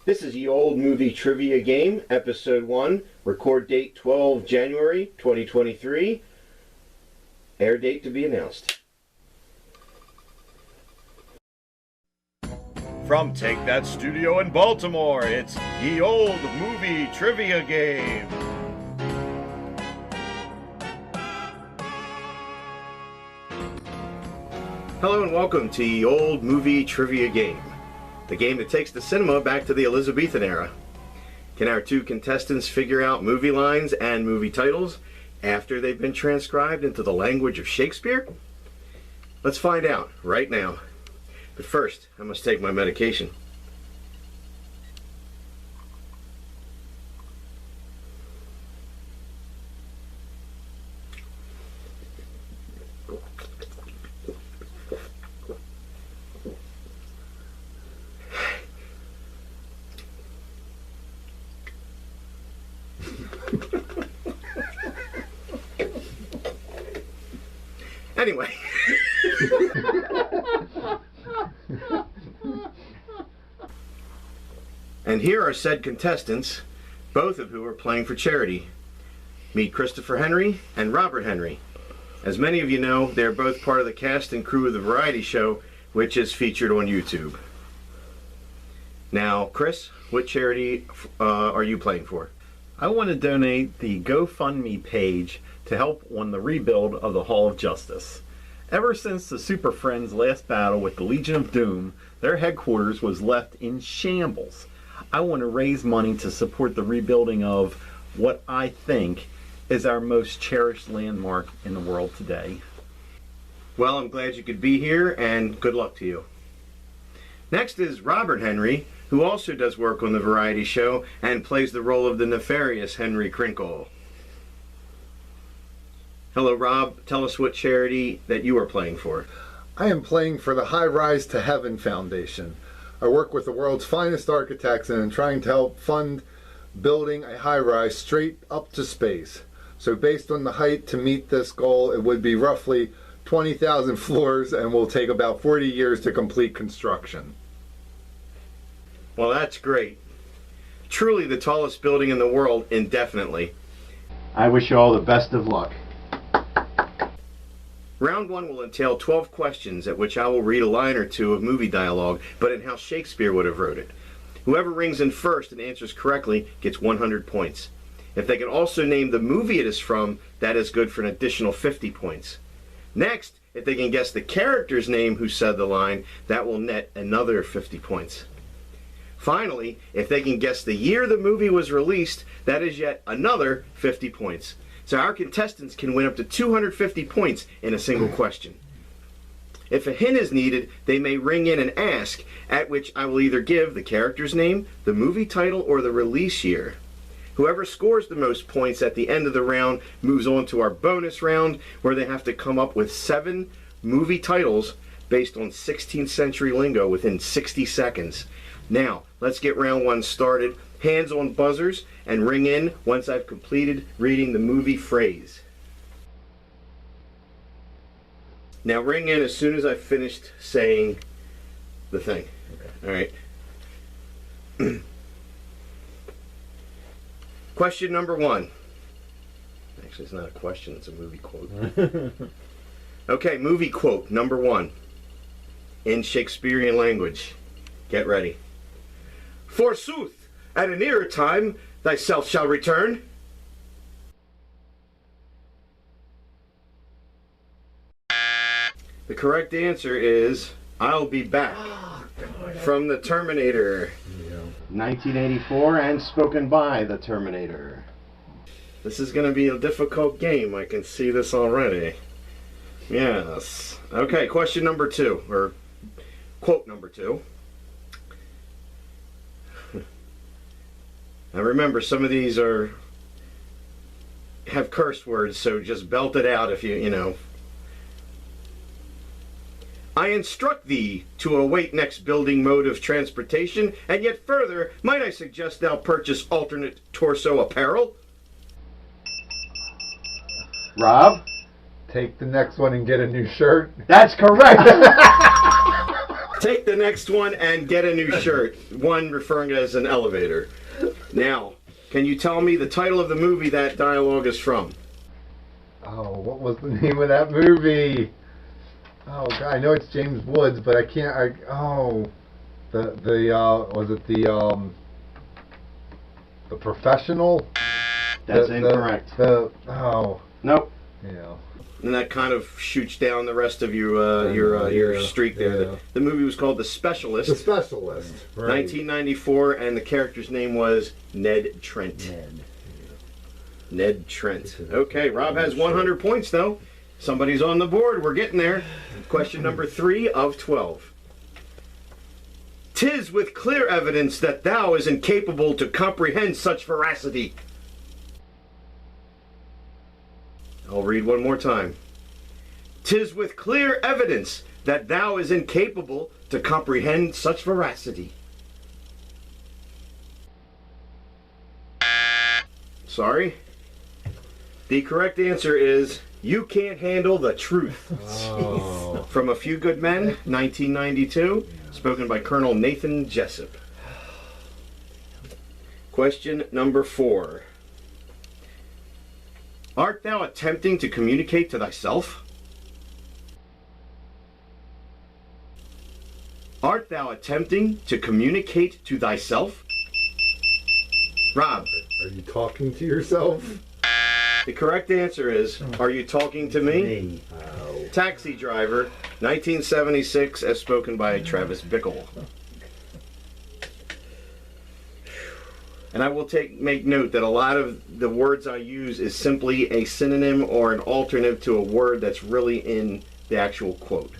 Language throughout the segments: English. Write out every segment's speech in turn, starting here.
This is Ye Old Movie Trivia Game, Episode 1, record date 12 January 2023, air date to be announced. From Take That Studio in Baltimore, it's Ye Old Movie Trivia Game. Hello and welcome to Ye Old Movie Trivia Game, the game that takes the cinema back to the Elizabethan era. Can our two contestants figure out movie lines and movie titles after they've been transcribed into the language of Shakespeare? Let's find out right now. But first, I must take my medication. Anyway. And here are said contestants, both of who are playing for charity. Meet Christopher Henry and Robert Henry. As many of you know, they're both part of the cast and crew of the variety show, which is featured on YouTube. Now, Chris, what charity are you playing for? I want to donate the GoFundMe page to help on the rebuild of the Hall of Justice. Ever since the Super Friends' last battle with the Legion of Doom, their headquarters was left in shambles. I want to raise money to support the rebuilding of what I think is our most cherished landmark in the world today. Well, I'm glad you could be here, and good luck to you. Next is Robert Henry, who also does work on the variety show and plays the role of the nefarious Henry Crinkle. Hello, Rob. Tell us what charity that you are playing for. I am playing for the High Rise to Heaven Foundation. I work with the world's finest architects and am trying to help fund building a high-rise straight up to space. So based on the height to meet this goal, it would be roughly 20,000 floors and will take about 40 years to complete construction. Well, that's great. Truly the tallest building in the world, indefinitely. I wish you all the best of luck. Round 1 will entail 12 questions at which I will read a line or two of movie dialogue, but in how Shakespeare would have wrote it. Whoever rings in first and answers correctly gets 100 points. If they can also name the movie it is from, that is good for an additional 50 points. Next, if they can guess the character's name who said the line, that will net another 50 points. Finally, if they can guess the year the movie was released, that is yet another 50 points. So our contestants can win up to 250 points in a single question. If a hint is needed, they may ring in and ask, at which I will either give the character's name, the movie title, or the release year. Whoever scores the most points at the end of the round moves on to our bonus round, where they have to come up with 7 movie titles based on 16th century lingo within 60 seconds. Now, let's get round 1 started. Hands on buzzers and ring in once I've completed reading the movie phrase. Now ring in as soon as I've finished saying the thing. Okay. All right. Question number 1. Actually, it's not a question, it's a movie quote. Okay, movie quote number 1 in Shakespearean language. Get ready. Forsooth, at a nearer time, thyself shall return. The correct answer is, I'll be back. From the Terminator. 1984 and spoken by the Terminator. This is going to be a difficult game. I can see this already. Yes. Okay, question number 2, or quote number 2. Now remember, some of these have curse words, so just belt it out if you know. I instruct thee to await next building mode of transportation, and yet further, might I suggest thou purchase alternate torso apparel? Rob? Take the next one and get a new shirt. That's correct! Take the next one and get a new shirt. One referring to it as an elevator. Now, can you tell me the title of the movie that dialogue is from? Oh, what was the name of that movie? Oh God, I know it's James Woods, but I can't. Was it the Professional? That's incorrect. Nope. Yeah. And that kind of shoots down the rest of your streak there. Yeah. The movie was called The Specialist. The Specialist. Right. 1994, and the character's name was Ned Trent. Ned Trent. Okay, Rob has 100 points, though. Somebody's on the board. We're getting there. Question number 3 of 12. 'Tis with clear evidence that thou is incapable to comprehend such veracity. I'll read one more time. 'Tis with clear evidence that thou is incapable to comprehend such veracity. Sorry. The correct answer is you can't handle the truth. Oh. From A Few Good Men, 1992, spoken by Colonel Nathan Jessup. Question number 4. Art thou attempting to communicate to thyself? Art thou attempting to communicate to thyself? Rob. Are you talking to yourself? The correct answer is, are you talking to me? Oh. Taxi Driver, 1976, as spoken by Travis Bickle. And I will make note that a lot of the words I use is simply a synonym or an alternative to a word that's really in the actual quote.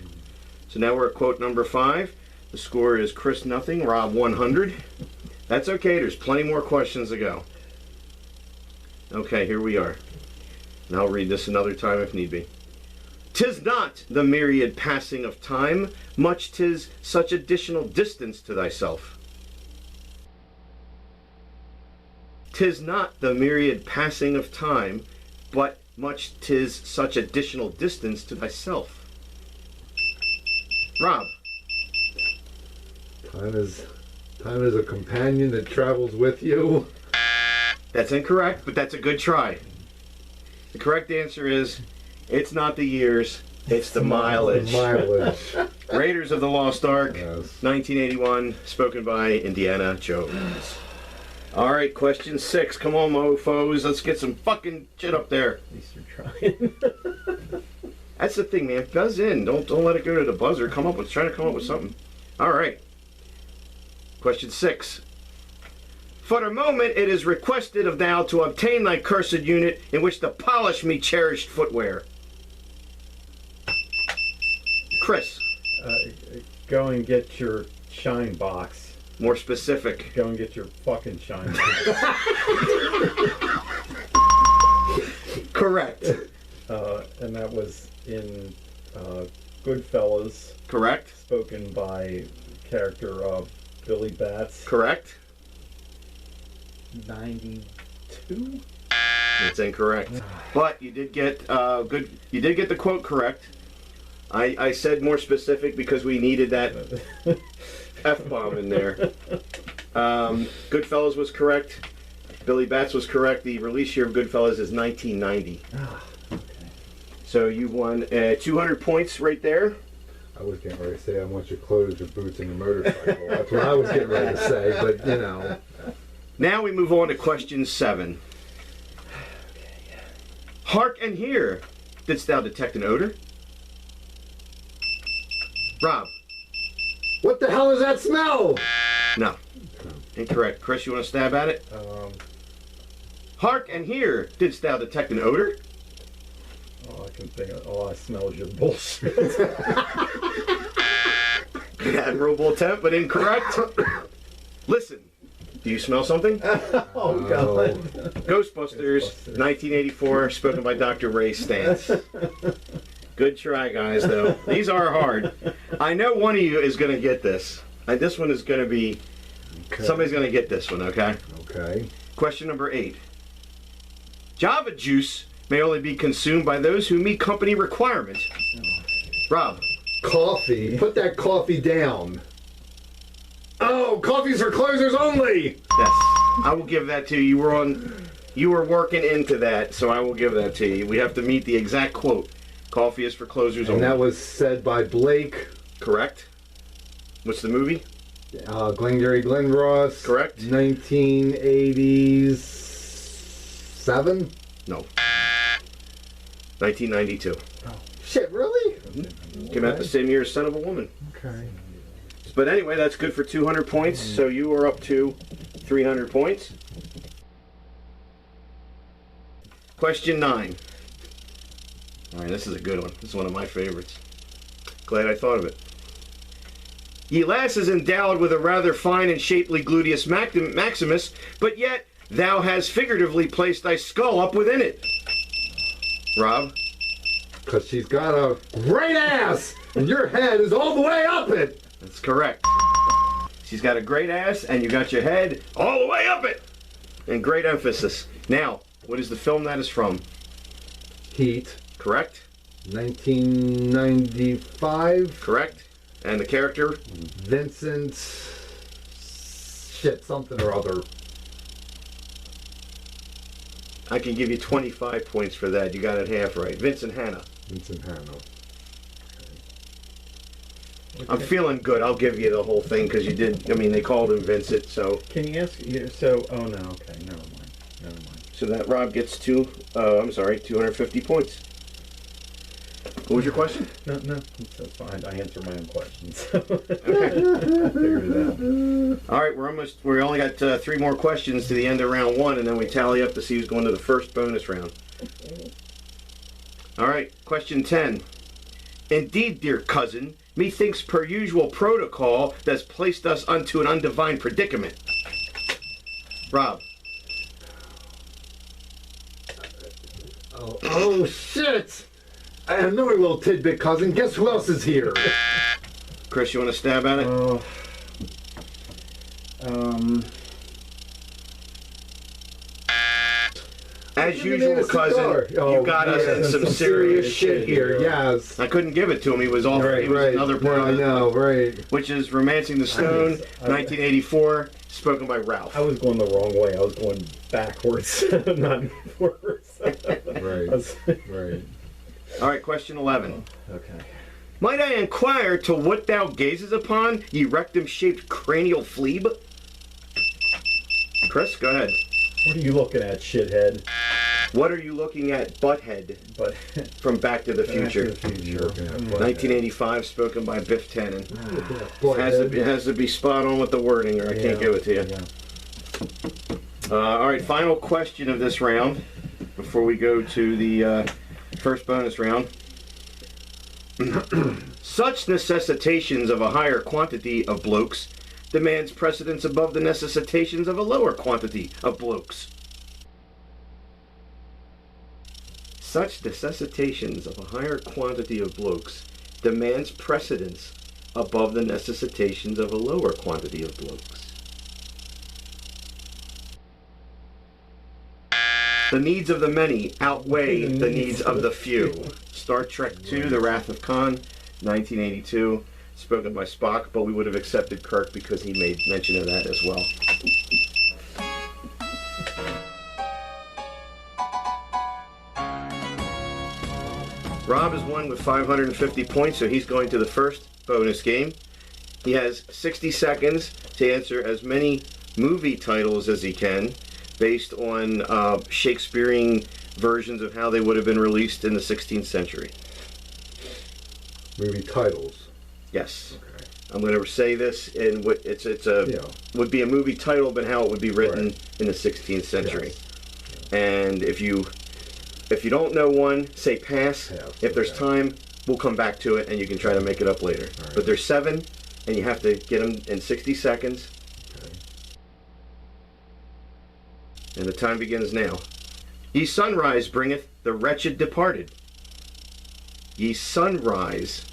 So now we're at quote number 5. The score is Chris nothing, Rob 100. That's okay, there's plenty more questions to go. Okay, here we are. And I'll read this another time if need be. 'Tis not the myriad passing of time, much 'tis such additional distance to thyself. 'Tis not the myriad passing of time, but much 'tis such additional distance to thyself. Rob. Time is a companion that travels with you. That's incorrect, but that's a good try. The correct answer is, it's not the years, it's the mileage. Mileage. Raiders of the Lost Ark, Yes. 1981, spoken by Indiana Jones. All right, question 6. Come on, mofos. Let's get some fucking shit up there. At least you're trying. That's the thing, man. Buzz in. Don't let it go to the buzzer. Try to come up with something. All right. Question 6. For the moment it is requested of thou to obtain thy cursed unit in which to polish me cherished footwear. Chris. Go and get your shine box. More specific. Go and get your fucking shine box. Correct. And that was in Goodfellas. Correct. Spoken by character Billy Bats. Correct. 92? That's incorrect. But you did get good. You did get the quote correct. I said more specific because we needed that F-bomb in there. Goodfellas was correct. Billy Bats was correct. The release year of Goodfellas is 1990. Okay. So you won 200 points right there. I was getting ready to say, I want your clothes, your boots, and your motorcycle. That's what I was getting ready to say, but you know. Now we move on to question 7. Hark and hear. Didst thou detect an odor? Rob. What the hell is that smell? No. Incorrect. Chris, you want to stab at it? Hark and hear. Didst thou detect an odor? All I can think of, all I smell is your bullshit. Admirable attempt, but incorrect. Listen. Do you smell something? Oh, God. Ghostbusters, 1984, spoken by Dr. Ray Stantz. Good try, guys, though. These are hard. I know one of you is going to get this. And this one is going to be... Okay. Somebody's going to get this one, okay? Okay. Question number 8. Java juice may only be consumed by those who meet company requirements. Rob. Coffee. Put that coffee down. Oh, coffee's for closers only. Yes, I will give that to you. You were working into that, so I will give that to you. We have to meet the exact quote. Coffee is for closers And only. that was said by Blake. Correct. What's the movie? Glengarry Glen Ross. Correct. 1987? No. 1992. Shit, really? Came out the same year as Son of a Woman. Okay. But anyway, that's good for 200 points, so you are up to 300 points. Question 9. All right, this is a good one. This is one of my favorites. Glad I thought of it. Ye lass is endowed with a rather fine and shapely gluteus maximus, but yet thou hast figuratively placed thy skull up within it. Rob? Because she's got a great ass, and your head is all the way up it. That's correct. She's got a great ass, and you got your head all the way up it. And great emphasis. Now, what is the film that is from? Heat. Correct? 1995. Correct. And the character? Vincent. Shit, something or other. I can give you 25 points for that. You got it half right. Vincent Hanna. Vincent Hanna. I'm feeling good. I'll give you the whole thing because you did. I mean, they called him Vincent, so. Can you ask? So, oh no, okay, never mind. So that Rob gets 250 points. What was your question? No, that's fine. I answer my own questions. Okay. Figured it out. All right, we only got 3 more questions to the end of round 1, and then we tally up to see who's going to the first bonus round. All right, question 10. Indeed, dear cousin, methinks per usual protocol that's placed us unto an undivine predicament. Rob. Oh shit! I have another little tidbit, cousin. Guess who else is here? Chris, you want to stab at it? As usual, cousin, you got us in some serious shit here. Yes. I couldn't give it to him. He was off. Right, he was right. another part No, of I it, know, right. which is Romancing the Stone, 1984, spoken by Ralph. I was going the wrong way. I was going backwards, not forwards. Right. Right. All right, question 11. Okay. Might I inquire to what thou gazes upon, ye rectum-shaped cranial phlebe? Chris, go ahead. What are you looking at, shithead? What are you looking at, butthead, But from Back to the Future? 1985, spoken by Biff Tannen. It has to be spot on with the wording, or I can't give it to you. All right, final question of this round before we go to the first bonus round. Such necessitations of a higher quantity of blokes demands precedence above the necessitations of a lower quantity of blokes. Such necessitations of a higher quantity of blokes demands precedence above the necessitations of a lower quantity of blokes. The needs of the many outweigh the needs of the few. Star Trek II, The Wrath of Khan, 1982, spoken by Spock, but we would have accepted Kirk because he made mention of that as well. Rob has won with 550 points, so he's going to the first bonus game. He has 60 seconds to answer as many movie titles as he can, based on Shakespearean versions of how they would have been released in the 16th century. Movie titles. Yes. Okay. I'm going to say this in what would be a movie title, but how it would be written in the 16th century. Yes. And if you don't know one, say pass. If there's time, we'll come back to it, and you can try to make it up later. Right. But there's 7, and you have to get them in 60 seconds. Okay. And the time begins now. Ye sunrise bringeth the wretched departed. Ye sunrise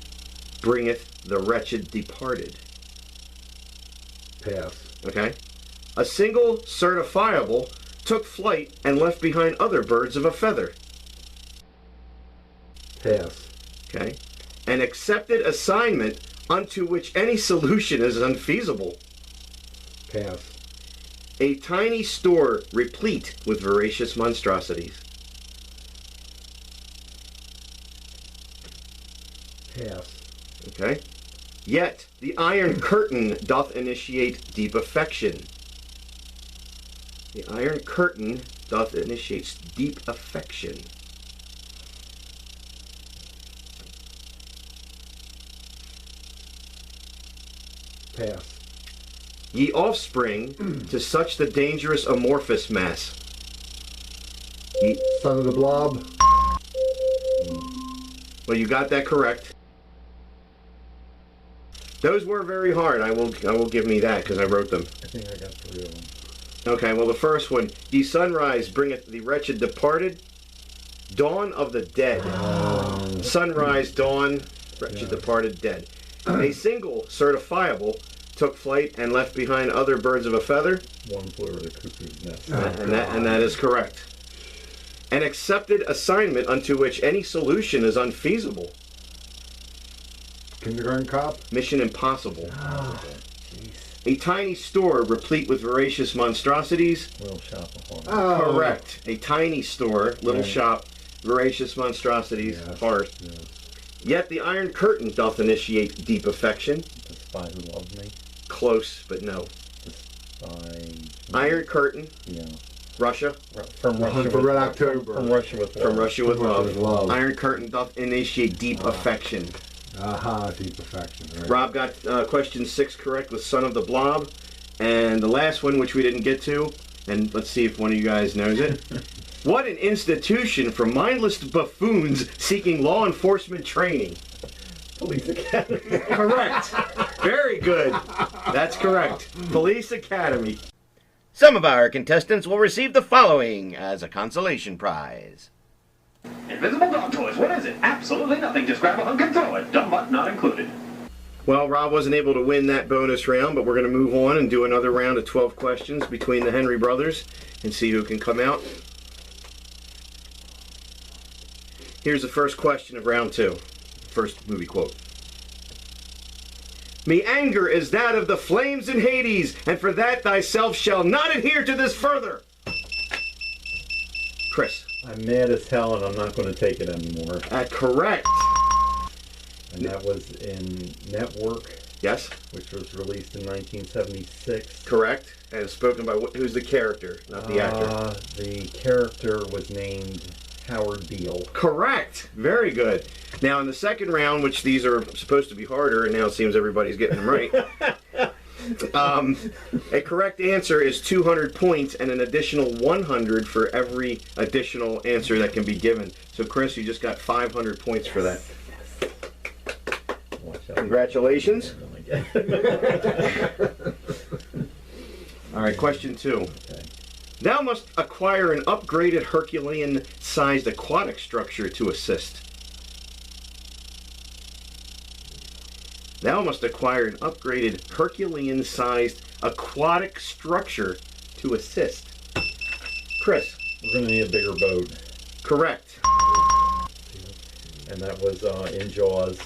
bringeth the wretched departed. Pass. Okay? A single certifiable took flight and left behind other birds of a feather. Pass. Okay? An accepted assignment unto which any solution is unfeasible. Pass. A tiny store replete with voracious monstrosities. Pass. Okay. Yet the iron curtain doth initiate deep affection. The iron curtain doth initiate deep affection. Pass. Ye offspring to such the dangerous amorphous mass. Son of the Blob. Well, you got that correct. Those were very hard. I will give me that because I wrote them. I think I got 3 of them. Okay, well the first one. Ye sunrise bringeth the wretched departed. Dawn of the dead. Sunrise, dawn, wretched departed, dead. A single certifiable took flight and left behind other birds of a feather. One flew over the cuckoo's nest. And that is correct. An accepted assignment unto which any solution is unfeasible. Kindergarten Cop. Mission impossible. Oh, jeez. A tiny store replete with voracious monstrosities. Little shop of horrors. Oh. Correct. A tiny store, little Right. shop, voracious monstrosities, Yes. horrors. Yes. Yet the iron curtain doth initiate deep affection. The Spy Who Loved Me. Close, but no. Spy. Iron curtain, Yeah. Russia. From The Hunt Russia for with Red Love. October. From Russia with Love. From Russia with From Russia love. with Love. Iron curtain doth initiate deep affection. Aha, deep affection. Right. Rob got question 6 correct with Son of the Blob. And the last one, which we didn't get to, and let's see if one of you guys knows it. What an institution for mindless buffoons seeking law enforcement training. Police Academy. Correct. Very good. That's correct. Police Academy. Some of our contestants will receive the following as a consolation prize. Invisible dog toys, what is it? Absolutely nothing. Just grab a hunk and throw it. Dumb butt not included. Well, Rob wasn't able to win that bonus round, but we're going to move on and do another round of 12 questions between the Henry brothers and see who can come out. Here's the first question of round 2. First movie quote. Me anger is that of the flames in Hades, and for that thyself shall not adhere to this further. Chris. I'm mad as hell and I'm not going to take it anymore. Correct. And that was in Network, Yes, which was released in 1976. correct. And it's spoken by who's the character, not the actor. The character was named Howard Beale. Correct. Very good. Now in the second round, which these are supposed to be harder, and now it seems everybody's getting them right. A correct answer is 200 points and an additional 100 for every additional answer that can be given. So Chris, you just got 500 points for that. Watch out. Congratulations. Okay. All right, question 2. Thou must acquire an upgraded Herculean-sized aquatic structure to assist. Thou must acquire an upgraded Herculean-sized aquatic structure to assist. Chris. We're going to need a bigger boat. Correct. And that was in Jaws,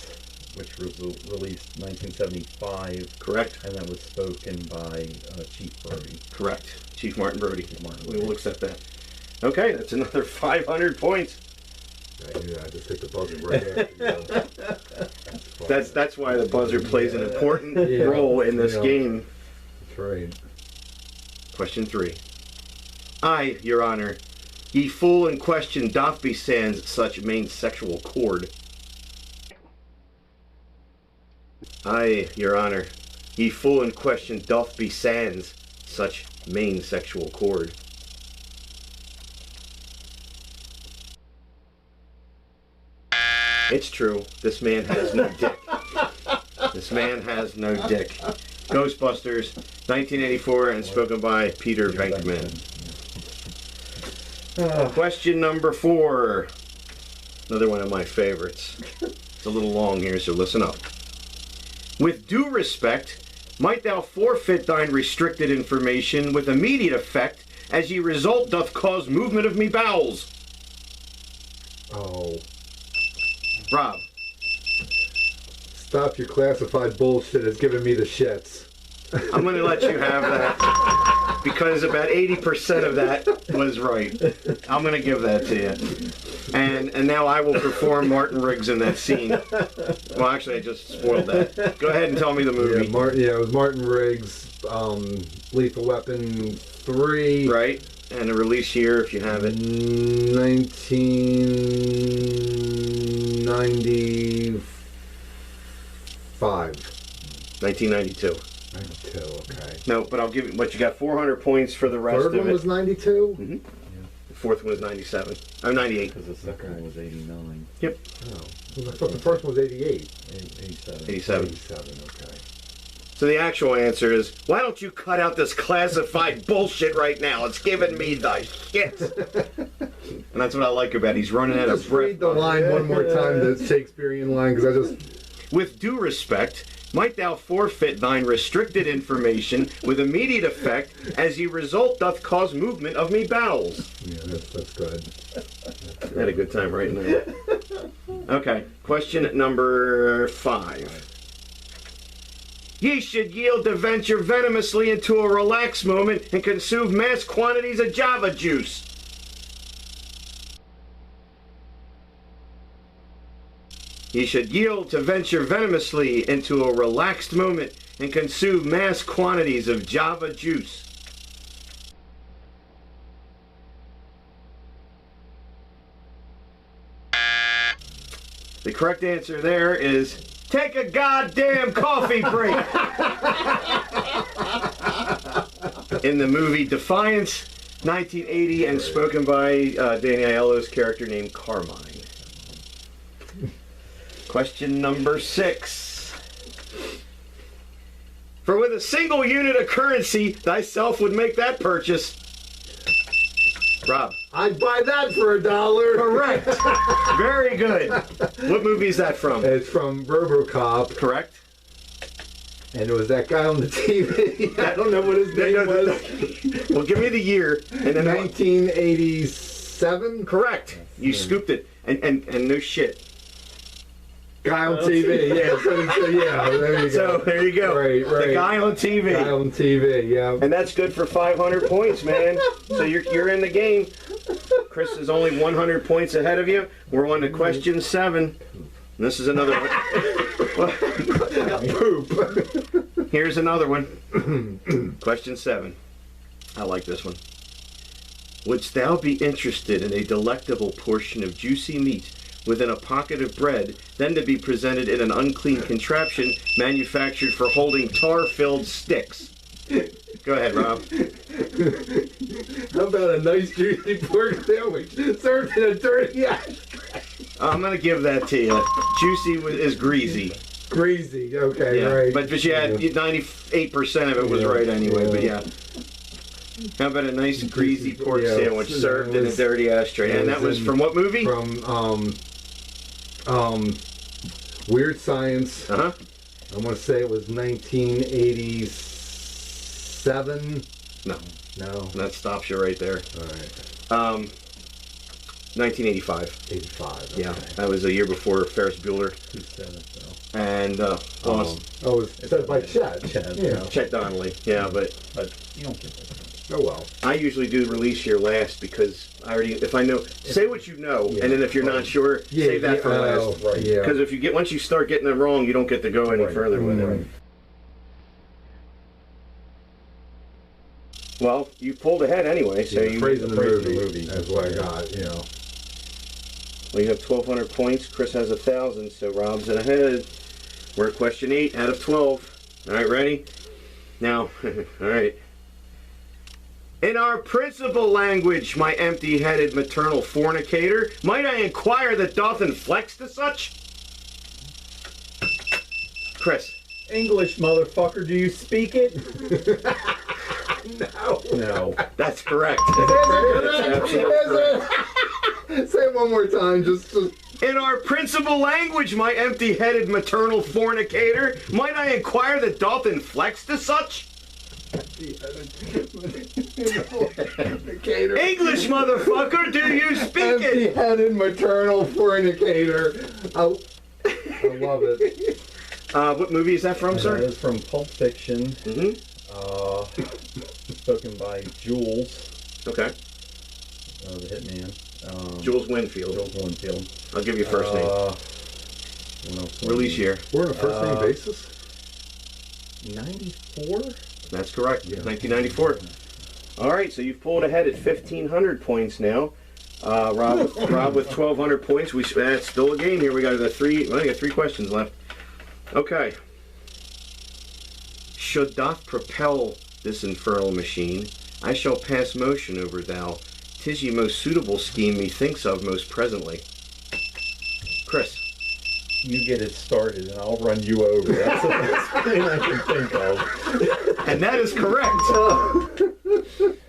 which was released 1975. Correct. And that was spoken by Chief Brody. Correct. Chief Martin Brody. Martin We Brody. will accept that. Okay, that's another 500 points. I knew I just hit the buzzer right after. That's why the buzzer plays an important Yeah. role in this Yeah. game. That's right. Question 3. I, Your Honor, ye fool in question doth be sans such main sexual cord. I, Your Honor, ye fool in question doth be sans such main sexual cord. It's true. This man has no dick. This man has no dick. Ghostbusters, 1984, and spoken by Peter Venkman. Question number 4. Another one of my favorites. It's a little long here, so listen up. With due respect, might thou forfeit thine restricted information with immediate effect, as ye result doth cause movement of me bowels. Oh. Rob. Stop your classified bullshit. It's giving me the shits. I'm going to let you have that because about 80% of that was right. I'm going to give that to you. And now I will perform Martin Riggs in that scene. Well, actually, I just spoiled that. Go ahead and tell me the movie. Yeah, it was Martin Riggs, Lethal Weapon 3. Right. And the release year, if you have it. 1995. 1992. 92, okay. No, but I'll give you, but you got 400 points for the rest Third of one it. was 92? Mm-hmm. The fourth one was 97. Oh, 98. Because the second one was 89. Yep. Oh. I thought the first one was 88. 87. 87. 87, okay. So the actual answer is, why don't you cut out this classified bullshit right now? It's giving me the shit. And that's what I like about it. He's running out of Just breath. read the line one more time, the Shakespearean line, because I just... With due respect, might thou forfeit thine restricted information with immediate effect, as ye result doth cause movement of me bowels. Yeah, that's good. I had a good time writing that. Okay, question number 5. Ye should yield to venture venomously into a relaxed moment and consume mass quantities of Java juice. Ye should yield to venture venomously into a relaxed moment and consume mass quantities of Java juice. The correct answer there is take a goddamn coffee break. In the movie Defiance, 1980, and spoken by Danny Aiello's character named Carmine. Question number 6. For with a single unit of currency, thyself would make that purchase. Rob. I'd buy that for $1. Correct. Very good. What movie is that from? It's from RoboCop. Correct. And it was that guy on the TV. I don't know what his name was. Well, give me the year. And then 1987? Correct. You scooped it. And no shit. Guy on TV, yeah. So, yeah, there you go. So there you go. Right. The guy on TV. Guy on TV, yeah. And that's good for 500 points, man. So you're in the game. Chris is only 100 points ahead of you. We're on to question 7. And this is another one. Poop. Here's another one. Question 7. I like this one. Wouldst thou be interested in a delectable portion of juicy meat within a pocket of bread, then to be presented in an unclean contraption manufactured for holding tar-filled sticks? Go ahead, Rob. How about a nice juicy pork sandwich served in a dirty ashtray? I'm going to give that to you. Juicy is greasy. Greasy, okay, Yeah. right. But yeah, 98% of it was right anyway, but yeah. How about a nice greasy pork sandwich served in a dirty ashtray? And that was from what movie? From Weird Science. Uh-huh. I want to say it was 1987. No. No. That stops you right there. All right. 1985. 85. Okay. Yeah, that was a year before Ferris Bueller. Who said it, though? And, Oh, it was said by Chad. Yeah. Chet Donnelly. Yeah, but You don't get that. Oh well. I usually do release year last because I already, if I know, say what you know, Yeah. and then if you're not sure, save that for last. Right. Yeah. Because if you get, once you start getting it wrong, you don't get to go any further with Right. it. Well, you pulled ahead anyway, so you praising the movie. movie. That's what I got. You know. Well, you have 1,200 points. Chris has 1,000, so Rob's ahead. We're at question 8 out of 12. All right, ready? Now, all right. In our principal language, my empty-headed maternal fornicator, might I inquire that doth inflex to such? Chris. English, motherfucker, do you speak it? No. No. That's correct. Say it one more time, just. In our principal language, my empty-headed maternal fornicator, might I inquire that doth inflex to such? English, motherfucker, do you speak it? Empty-headed maternal fornicator. I love it. What movie is that from, That sir? is from Pulp Fiction. Mm-hmm. Spoken by Jules, Okay. the hitman. Jules Winfield. Jules Winfield. I'll give you first name. What else? Release year. We're on a first name basis? 94? That's correct. 1994. All right, so you've pulled ahead at 1,500 points now. Rob with 1,200 points. That's still a game here. We got three questions left. Okay. Should doth propel this infernal machine, I shall pass motion over thou. 'Tis ye most suitable scheme methinks of most presently. Chris. You get it started and I'll run you over. That's the best thing I can think of. And that is correct.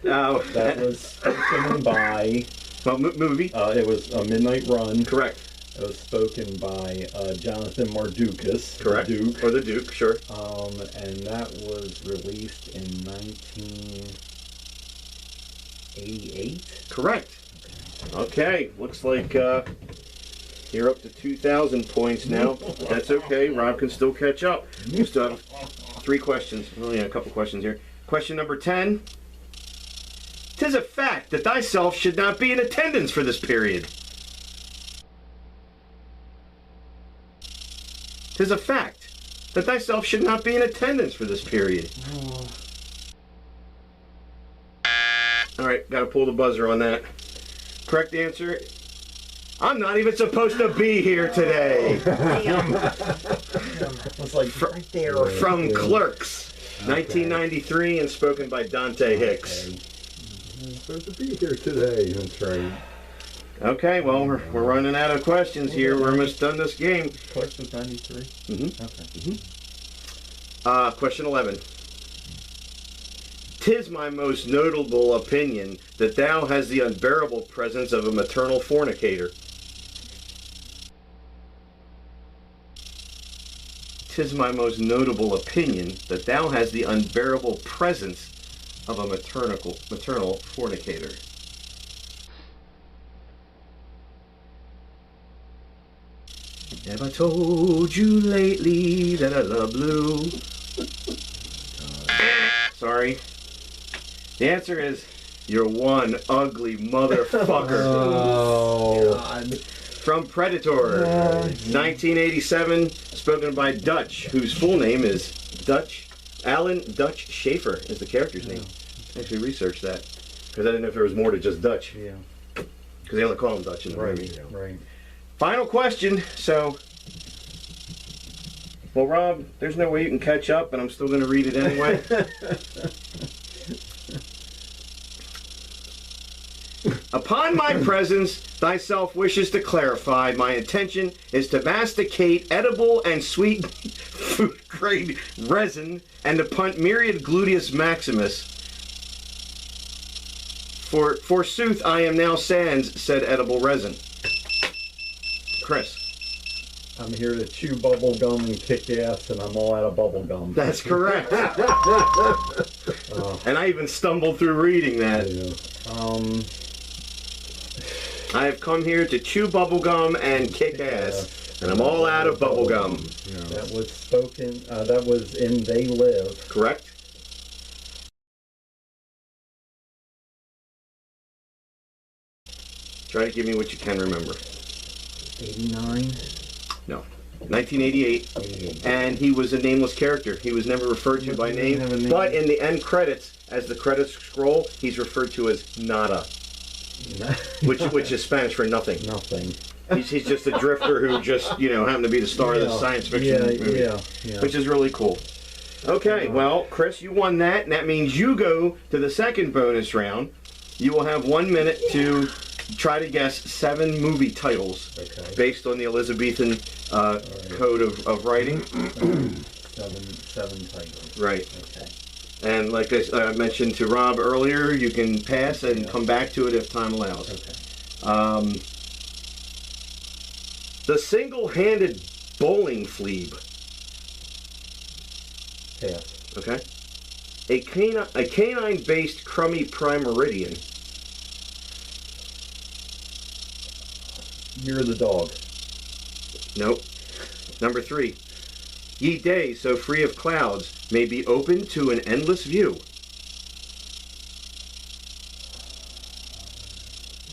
That was spoken by... Well, movie. It was A Midnight Run. Correct. It was spoken by Jonathan Mardukas. Correct. The Duke. Or the Duke, sure. And that was released in 1988. Correct. Okay, looks like you're up to 2,000 points now. That's okay. Rob can still catch up. You still have 3 questions. Oh yeah, a couple questions here. Question number 10. 'Tis a fact that thyself should not be in attendance for this period. 'Tis a fact that thyself should not be in attendance for this period. All right, got to pull the buzzer on that. Correct answer. I'm not even supposed to be here today. It's like right there. From Clerks, 1993, and spoken by Dante Hicks. I'm supposed to be here today. That's right. Okay, well, we're running out of questions here. We're almost done this game. Clerks was 93? Mm-hmm. Okay. Question 11. 'Tis my most notable opinion that thou has the unbearable presence of a maternal fornicator. 'Tis my most notable opinion that thou has the unbearable presence of a maternal fornicator. Have I told you lately that I love blue? Sorry. The answer is, you're one ugly motherfucker. Oh, God. From Predator, 1987, spoken by Dutch, whose full name is Alan Dutch Schaefer is the character's name. I actually researched that, because I didn't know if there was more to just Dutch. Yeah. Because they only call him Dutch in the movie. Right. Final question, so... Well, Rob, there's no way you can catch up, but I'm still going to read it anyway. Upon my presence, thyself wishes to clarify, my intention is to masticate edible and sweet food-grade resin and to punt myriad gluteus maximus. Forsooth, I am now sans said edible resin. Chris. I'm here to chew bubble gum and kick ass, and I'm all out of bubble gum. That's correct. And I even stumbled through reading that. Yeah. I have come here to chew bubblegum and kick ass, and I'm all out of bubblegum. Yeah. That was spoken, that was in They Live. Correct? Try to give me what you can remember. 89? No. 1988. 88. And he was a nameless character. He was never referred to by name. But in the end credits, as the credits scroll, he's referred to as Nada. which is Spanish for nothing. Nothing. He's just a drifter who just, happened to be the star of the science fiction movie. Yeah. Which is really cool. Okay, well, Chris, you won that, and that means you go to the second bonus round. You will have 1 minute to try to guess 7 movie titles based on the Elizabethan code of writing. Seven titles. Right. Okay. And like I mentioned to Rob earlier, you can pass and come back to it if time allows. Okay. The single-handed bowling fleeb. Pass. Okay. A canine-based crummy primeridian. You're the dog. Nope. Number 3. Ye days so free of clouds may be open to an endless view.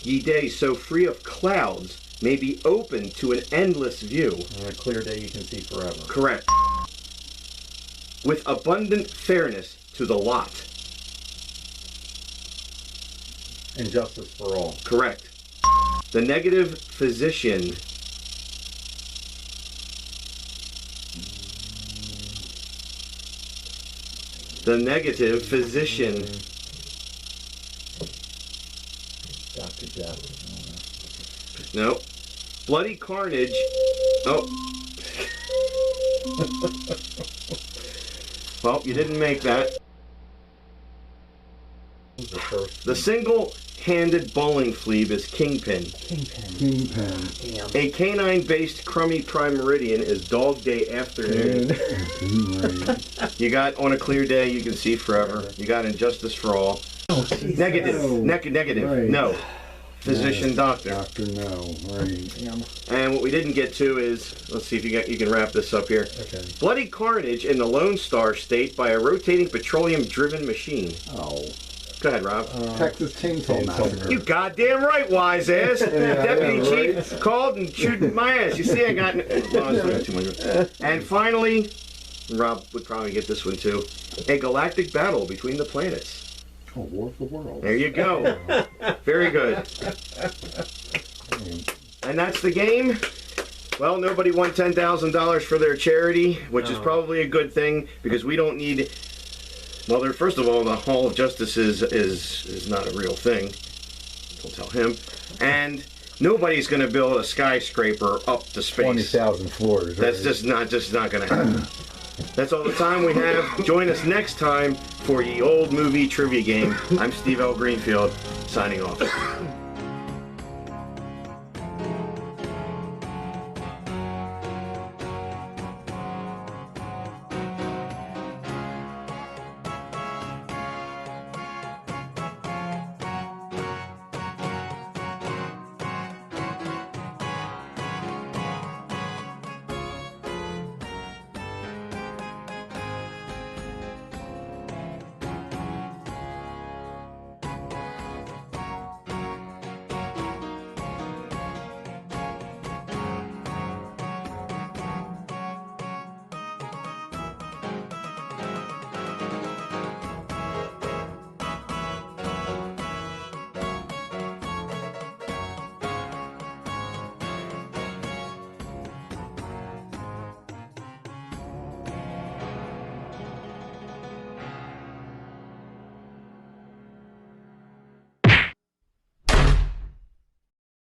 Ye days so free of clouds may be open to an endless view. On a clear day you can see forever. Correct. With abundant fairness to the lot. And justice for all. Correct. The negative physician. The negative physician. Dr. Death. No. Bloody carnage. Oh. Well, you didn't make that. The first. The single-handed bowling flea is Kingpin. Kingpin. Damn. A canine-based crummy prime meridian is Dog Day Afternoon. You got On a Clear Day You Can See Forever. You got Injustice for All. Negative. No. Negative. Right. No. Physician, doctor. Doctor, no. Right. Damn. And what we didn't get to is, let's see if you can wrap this up here. Okay. Bloody carnage in the Lone Star State by a rotating petroleum-driven machine. Oh. Go ahead, Rob. Texas Chainsaw Massacre. You goddamn right, wise ass. Deputy Chief called and chewed my ass. You see, I got... And finally, Rob would probably get this one too. A galactic battle between the planets. Oh, War of the Worlds. There you go. Very good. And that's the game. Well, nobody won $10,000 for their charity, which is probably a good thing because we don't need... Well, first of all, the Hall of Justice is not a real thing. Don't tell him. And nobody's going to build a skyscraper up to space. 20,000 floors. That's just not going to happen. That's all the time we have. Join us next time for Ye Old Movie Trivia Game. I'm Steve L. Greenfield, signing off.